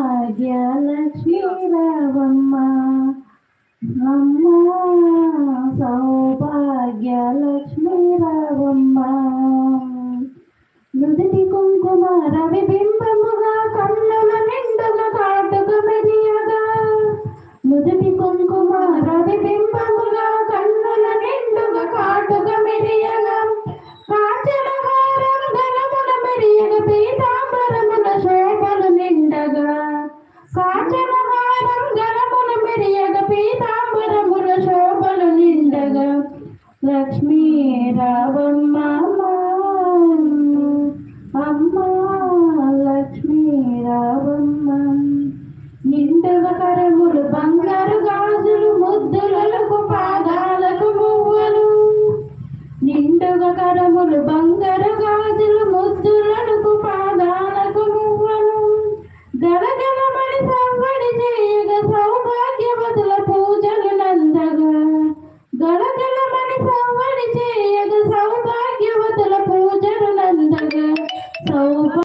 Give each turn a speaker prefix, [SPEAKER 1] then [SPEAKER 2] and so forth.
[SPEAKER 1] సౌభాగ్యలక్ష్మీ రావమ్మ అమ్మ సౌభాగ్యలక్ష్మీ రావమ్మ నుదిటి కుంకుమ రవి బింబముగా కన్నుల నిండుగా కాటుక మెరియగా నుదిటి కుంకుమ రవి బింబముగా కన్నుల నిండుగా కాటుక మెరియగా కాంచన హారం ధనముల మెరియగా పీతాంబరముల శోభలు నిండగా కాంచన హారం ధనముల మెరియగా పీతాంబరముల శోభలు నిండగా లక్ష్మీ రావమ్మ అమ్మ లక్ష్మీ రావమ్మ నిండుగా కరములు బంగారు గాజులు ముద్దులకు పాదాలకు మువ్వలు నిండుగా కరములు బంగారు గాజులు ముద్దులకు పాదాలకు మువ్వలు గలగలమని సవ్వడి చేయగా